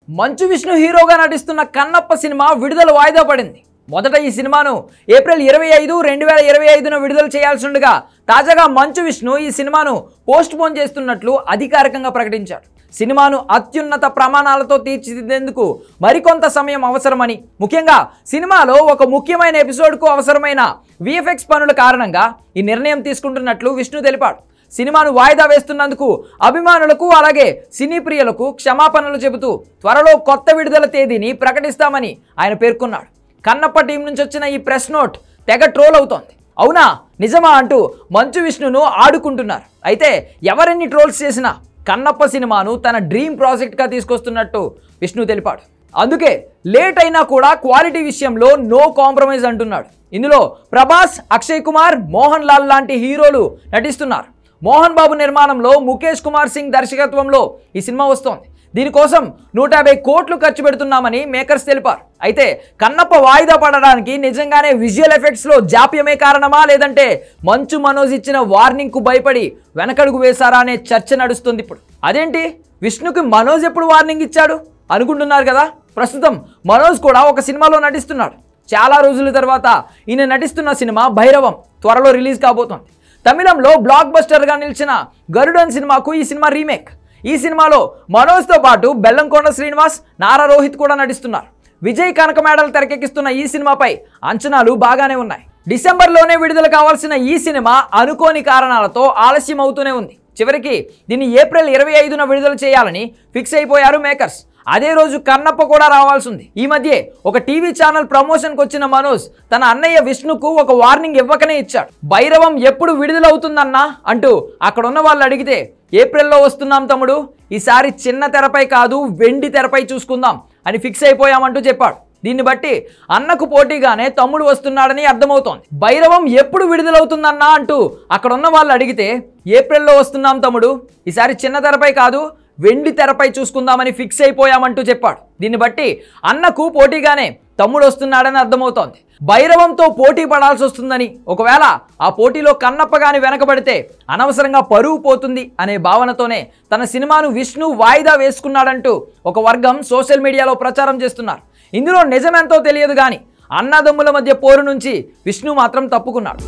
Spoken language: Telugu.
మంచు విష్ణు హీరోగా నటిస్తున్న కన్నప్ప సినిమా విడుదల వాయిదా పడింది. మొదట ఈ సినిమాను ఏప్రిల్ 25, 2025న విడుదల చేయాల్సి ఉండగా తాజాగా మంచు విష్ణు ఈ సినిమాను పోస్ట్ పోన్ చేస్తున్నట్లు అధికారికంగా ప్రకటించాడు. సినిమాను అత్యున్నత ప్రమాణాలతో తీర్చిదిద్దేందుకు మరికొంత సమయం అవసరమని, ముఖ్యంగా సినిమాలో ఒక ముఖ్యమైన ఎపిసోడ్కు అవసరమైన VFX పనుల కారణంగా ఈ నిర్ణయం తీసుకుంటున్నట్లు విష్ణు తెలిపాడు. సినిమాను వాయిదా వేస్తున్నందుకు అభిమానులకు అలాగే సినీ ప్రియులకు క్షమాపణలు చెబుతూ త్వరలో కొత్త విడుదల తేదీని ప్రకటిస్తామని ఆయన పేర్కొన్నాడు. కన్నప్ప టీం నుంచి వచ్చిన ఈ ప్రెస్ నోట్ తెగ ట్రోల్ అవుతోంది. అవునా, నిజమా అంటూ మంచు విష్ణును ఆడుకుంటున్నారు. అయితే ఎవరెన్ని ట్రోల్స్ చేసినా కన్నప్ప సినిమాను తన డ్రీమ్ ప్రాజెక్ట్గా తీసుకొస్తున్నట్టు విష్ణు తెలిపాడు. అందుకే లేట్ అయినా కూడా క్వాలిటీ విషయంలో నో కాంప్రమైజ్ అంటున్నాడు. ఇందులో ప్రభాస్, అక్షయ్ కుమార్, మోహన్ లాల్ లాంటి హీరోలు నటిస్తున్నారు. మోహన్ బాబు నిర్మాణంలో ముఖేష్ కుమార్ సింగ్ దర్శకత్వంలో ఈ సినిమా వస్తోంది. దీనికోసం 150 కోట్లు ఖర్చు పెడుతున్నామని మేకర్స్ తెలిపారు. అయితే కన్నప్ప వాయిదా పడడానికి నిజంగానే విజువల్ ఎఫెక్ట్స్లో జాప్యమే కారణమా, లేదంటే మంచు మనోజ్ ఇచ్చిన వార్నింగ్కు భయపడి వెనకడుగు వేశారా అనే చర్చ నడుస్తుంది ఇప్పుడు. అదేంటి, విష్ణుకి మనోజ్ ఎప్పుడు వార్నింగ్ ఇచ్చాడు అనుకుంటున్నారు కదా. ప్రస్తుతం మనోజ్ కూడా ఒక సినిమాలో నటిస్తున్నాడు. చాలా రోజుల తర్వాత ఈయన నటిస్తున్న సినిమా భైరవం త్వరలో రిలీజ్ కాబోతోంది. తమిళంలో బ్లాక్ బస్టర్గా నిలిచిన గరుడన్ సినిమాకు ఈ సినిమా రీమేక్. ఈ సినిమాలో మనోజ్తో పాటు బెల్లంకొండ శ్రీనివాస్, నారా రోహిత్ కూడా నటిస్తున్నారు. విజయ్ కనకమేడలు తెరకెక్కిస్తున్న ఈ సినిమాపై అంచనాలు బాగానే ఉన్నాయి. డిసెంబర్లోనే విడుదల కావాల్సిన ఈ సినిమా అనుకోని కారణాలతో ఆలస్యం అవుతూనే ఉంది. చివరికి దీన్ని ఏప్రిల్ 25న విడుదల చేయాలని ఫిక్స్ అయిపోయారు మేకర్స్. అదే రోజు కన్నప్ప కూడా రావాల్సి ఉంది. ఈ మధ్య ఒక టీవీ ఛానల్ ప్రమోషన్కి వచ్చిన మనోజ్ తన అన్నయ్య విష్ణుకు ఒక వార్నింగ్ ఇవ్వకనే ఇచ్చాడు. భైరవం ఎప్పుడు విడుదలవుతుందన్నా అంటూ అక్కడ ఉన్న వాళ్ళు అడిగితే, ఏప్రిల్లో వస్తున్నాం తమ్ముడు, ఈసారి చిన్న తెరపై కాదు వెండి తెరపై చూసుకుందాం అని ఫిక్స్ అయిపోయామంటూ చెప్పాడు. దీన్ని బట్టి అన్నకు పోటీగానే తమ్ముడు వస్తున్నాడని అర్థమవుతోంది. భైరవం ఎప్పుడు విడుదలవుతుందన్నా అంటూ అక్కడ ఉన్న వాళ్ళు అడిగితే, ఏప్రిల్లో వస్తున్నాం తమ్ముడు, ఈసారి చిన్న తెరపై కాదు వెండి తెరపై చూసుకుందామని ఫిక్స్ అయిపోయామంటూ చెప్పాడు. దీన్ని బట్టి అన్నకు పోటీగానే తమ్ముడు వస్తున్నాడని అర్థమవుతోంది. భైరవంతో పోటీ పడాల్సి వస్తుందని, ఒకవేళ ఆ పోటీలో కన్నప్ప గాని వెనకబడితే అనవసరంగా పరువు పోతుంది అనే భావనతోనే తన సినిమాను విష్ణు వాయిదా వేసుకున్నాడంటూ ఒక వర్గం సోషల్ మీడియాలో ప్రచారం చేస్తున్నారు. ఇందులో నిజమెంతో తెలియదు కానీ అన్నదమ్ముల మధ్య పోరు నుంచి విష్ణు మాత్రం తప్పుకున్నాడు.